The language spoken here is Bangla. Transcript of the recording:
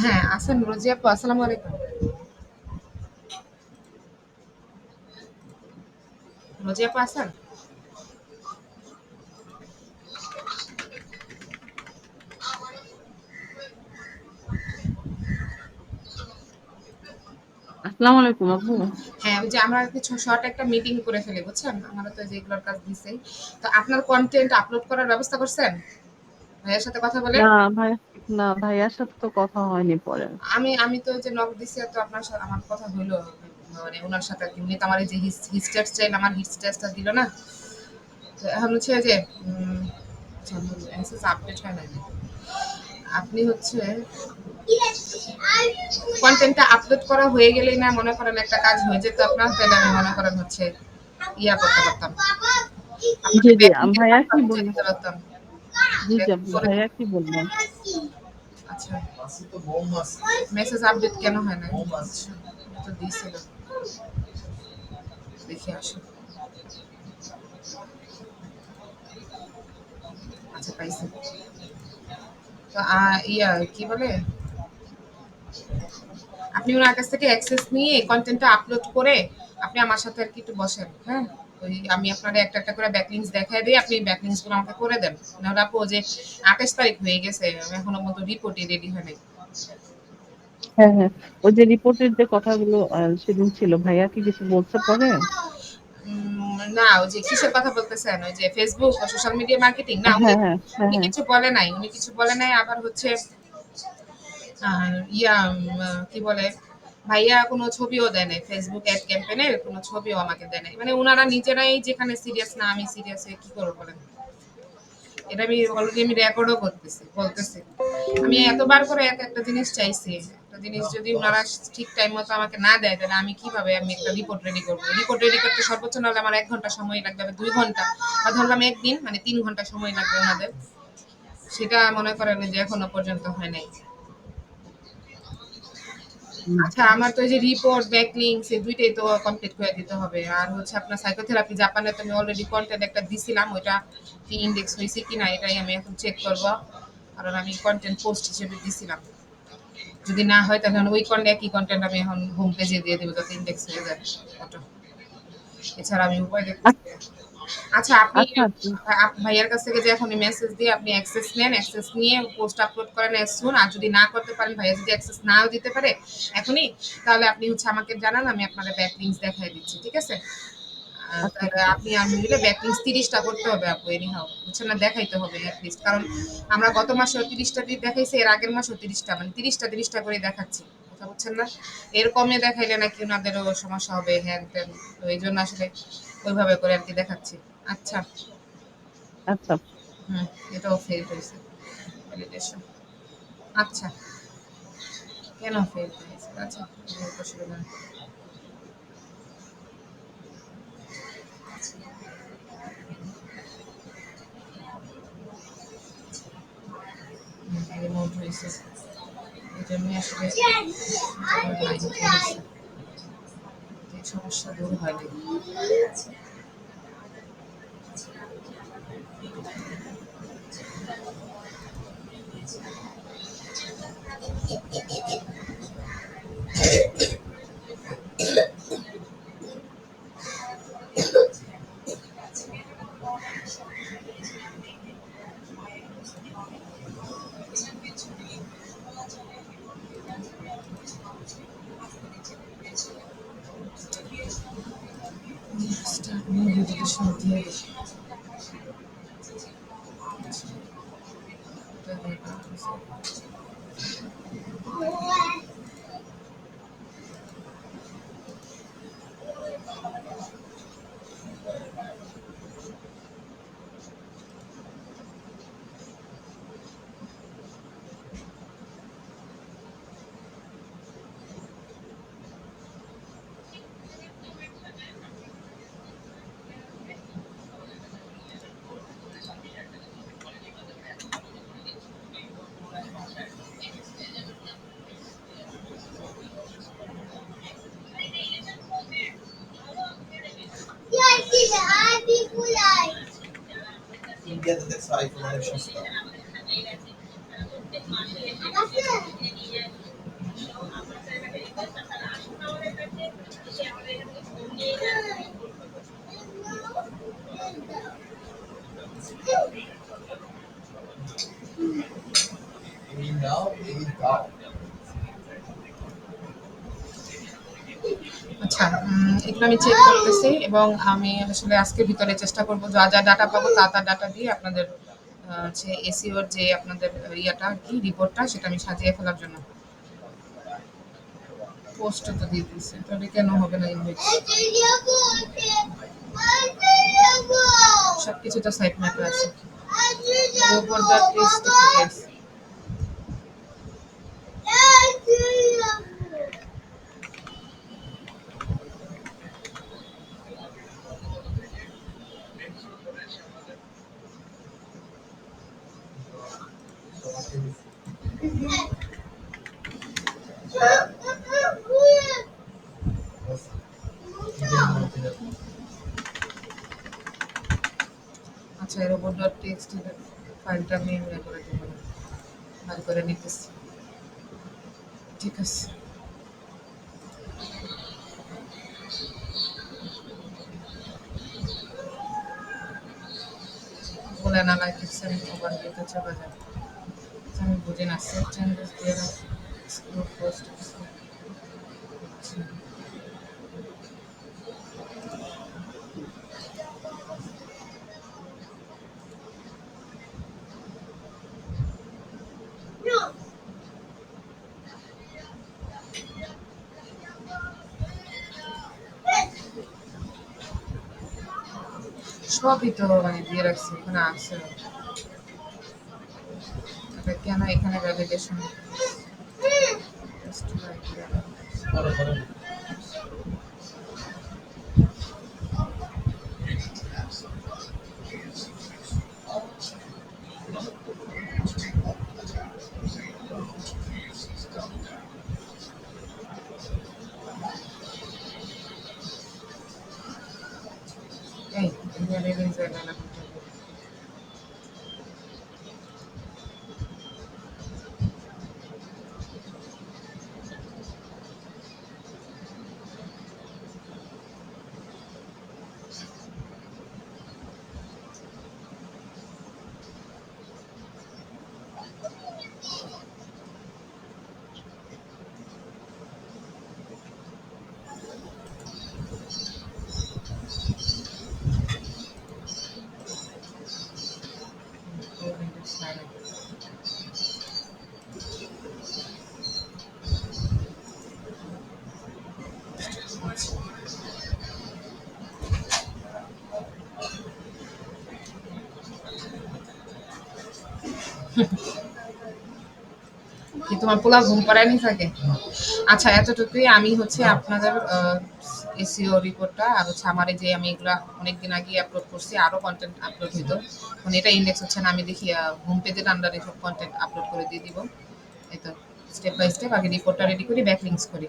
হ্যাঁ, আছেন রোজি আপু, আসসালামু আলাইকুম। রোজি আপু আছেন? আসসালামু আলাইকুম আপু। হ্যাঁ, ওই যে আমরা আরকি শর্ট একটা মিটিং করে ফেলি, বুঝছেন? আমারও তো যেগুলোর কাজ দিছেই। তো আপনার কনটেন্ট আপলোড করার ব্যবস্থা করছেন? ভাইয়ার সাথে কথা বলে? না ভাই, না ভাইয়ার সাথে তো কথা হয়নি পরে। আমি আমি তো যে নক দিছি তো আপনার সাথে আমার কথা হইলো, মানে উনার সাথে আরকি। উনি তো আমার এই যে হিস্ট্যাটাস চাইল, আমার হিস্ট্যাটাসটা দিল না। তো এখন হচ্ছে যে উম আচ্ছা, মেসেজ আপডেট হয় নাই। আপনি হচ্ছে কনটেন্টটা আপলোড করা হয়ে গেলেই না মনে করেন একটা কাজ হয়ে যেত আপনার, তাহলে আমি মনে করেন হচ্ছে ইয়া করতে পারতাম। জি আপনাকে জি, ব্যাকলিংকের ভাইয়া কাজটা কি বুঝিয়ে বললেন? দিতে পারতাম। জি জি ব্যাকলিং আপু, করে ভাইয়া কি বললেন? আচ্ছা। মেসেজ আপডেট কেন হয় না? আচ্ছা, এটা তো দিয়েছিল। দেখে আসো। আচ্ছা, পাইছি। তো ইয়া কি বলে, আপনি ওনার কাছ থেকে অ্যাক্সেস নিয়ে কনটেন্টটা আপলোড করে আপনি আমার সাথে আর কি একটু বসেন, হ্যাঁ? ওই আমি আপনারে একটা একটা করে ব্যাকলিংস দেখায় দিই, আপনি ব্যাকলিংস গুলো আমাকে করে দেন। নাহলে আপু যে ২৮ তারিখ হয়ে গেছে, আমি এখনো মতো রিপোর্টই রেডি হয় নাই। হ্যাঁ হ্যাঁ, ওই যে রিপোর্টের যে কথাগুলো সেদিন ছিল, ভাইয়া কি কিছু বলছে পরে? না, ওই যে কিসের কথা বলতেছেন? ওই যে ফেসবুক বা সোশ্যাল মিডিয়া মার্কেটিং? না, উনি হ্যাঁ হ্যাঁ হ্যাঁ উনি হ্যাঁ। কিছু বলে নাই। উনি কিছু বলে নাই। আবার হচ্ছে ইয়া কি বলে, ভাইয়া কোনো ছবিও দেয় নাই। ফেসবুক এড ক্যাম্পেইনের কোনো ছবিও আমাকে দেয় নাই। মানে উনারা নিজেরাই যেখানে সিরিয়াস না, আমি সিরিয়াস হয়ে কি করব বলেন? এটা আমি অলরেডি আমি রেকর্ডও করতেছি, বলতেছি। আমি এতবার করে একটা জিনিস চাইছি। একটা জিনিস যদি উনারা ঠিক টাইম মতো আমাকে না দেয়, তাহলে আমি কিভাবে আমি একটা রিপোর্ট রেডি করব? রিপোর্ট রেডি করতে সর্বোচ্চ নাহলে আমার ১ ঘন্টা সময় লাগবে, বা ২ ঘন্টা, বা ধরলাম ১ দিন, মানে ৩ ঘন্টা সময় লাগবে উনাদের। সেটা মনে করেন যে এখনো পর্যন্ত হয় নাই। হুম। আচ্ছা, আমার তো এই যে রিপোর্ট, ব্যাকলিংকস এই ২ টাই তো কমপ্লিট করে দিতে হবে। আর হচ্ছে আপনার সাইকোথেরাপি জাপানে তো আমি অলরেডি কনটেন্ট একটা দিছিলাম। ওইটা কি ইনডেক্স হইছে কিনা এটাই আমি এখন চেক করব। কারণ আমি কনটেন্ট পোস্ট হিসেবে দিছিলাম। যদি না হয় তাহলে ওই একই কনটেন্ট আমি এখন হোম পেজে দিয়ে দেব যাতে ইনডেক্স হয়ে যায় ফটো। এছাড়া আমি উপায় দেখতেছি না। আচ্ছা, আপনি আচ্ছা আচ্ছা ভাইয়ার কাছ থেকে যে এখন মেসেজ দিয়ে আপনি অ্যাক্সেস নেন, অ্যাক্সেস নিয়ে পোস্ট আপলোড করেন অ্যাজ সুন। আর যদি না করতে পারেন, ভাইয়া যদি অ্যাক্সেস নাও দিতে পারে এখনই, তাহলে আপনি হচ্ছে আমাকে জানান, আমি আপনার ব্যাক লিংকস দেখাই দিচ্ছি, ঠিক আছে? আচ্ছা তাহলে আচ্ছা। আপনি আমি মিলে ব্যাক লিংকস ৩০টা করতে হবে আপু, এনিহাও বুঝছেন না, দেখাইতে হবে অ্যাটলিস্ট। কারণ আমরা গত মাসেও ৩০টা দিয়ে দেখাইছি, এর আগের মাসেও ৩০টা, মানে ৩০টা করে দেখাচ্ছি। কথা বুঝছেন না? এর কমে দেখাইলে নাকি ওনাদেরও সমস্যা হবে, হ্যান ত্যান। তো এই জন্য আসলে ওইভাবে করে আর কি দেখাচ্ছি। আচ্ছা। আচ্ছা। হুম, এটাও ফেল হয়েছে ভ্যালিডেশন। আচ্ছা, কেন ফেল হয়েছে? আচ্ছা, অসুবিধা নেই। রিমোট হয়েছে, এই জন্যই আসলে লাইন হয়েছে, এই সমস্যা দূর হয়নি। স্টার্ট নিউ ভেরিফিকেশন দিয়ে দিই। এটা দিয়ে করা হয়েছে। ইন্ডিয়াতে দেখছো আইফোন অনেক সস্তা। We know we go. আচ্ছা, এগুলো আমি চেক করতেছি এবং আমি আসলে আজকের ভিতরে চেষ্টা করব যা যা ডাটা পাবো তা ডাটা দিয়ে আপনাদের হচ্ছে এসইওর যে আপনাদের ইয়াটা কি রিপোর্টটা সেটা আমি সাজিয়ে ফেলার জন্য পোস্ট তো দিয়ে দিচ্ছি, তাহলে কেন হবে না ইনভাইট? সবকিছু তো সাইট ম্যাপে আছে। উপর দা টেস্ট কেস আচ্ছা, এর উপর ডট টেক্সট ফাইলটা আমি ইয়ে করে দেবো, ভালো করে নিতেছি। ঠিক আছে, বলে অ্যানালাইটিক্স এন্ড ওভারভিউতে চলে যাবে। আমি বুঝি না সেভ চেঞ্জেস দিয়ে এক্সক্লুড পোস্ট। সবই তো মানে দিয়ে রাখছি, এখানে আছে। এটা কেন এখানে ভ্যালিডেশন পরে পরে এই ভ্যালিডেশন জায়গা না। কি তোমার পোলা ঘুম পাড়ায়নি থাকে? আচ্ছা, এতটুকুই। আমি হচ্ছে আপনাদের এসইও রিপোর্টটা আর হচ্ছে আমার এই যে আমি এগুলা অনেকদিন আগে আপলোড করছি, আরো কন্টেন্ট আপলোড হইতো, মানে এটা ইন্ডেক্স হচ্ছে না। আমি দেখি হোম পেজের আন্ডারে সব কন্টেন্ট আপলোড করে দিয়ে দিব। এই তো স্টেপ বাই স্টেপ আগে রিপোর্টটা রেডি করি, ব্যাকলিংকস করি।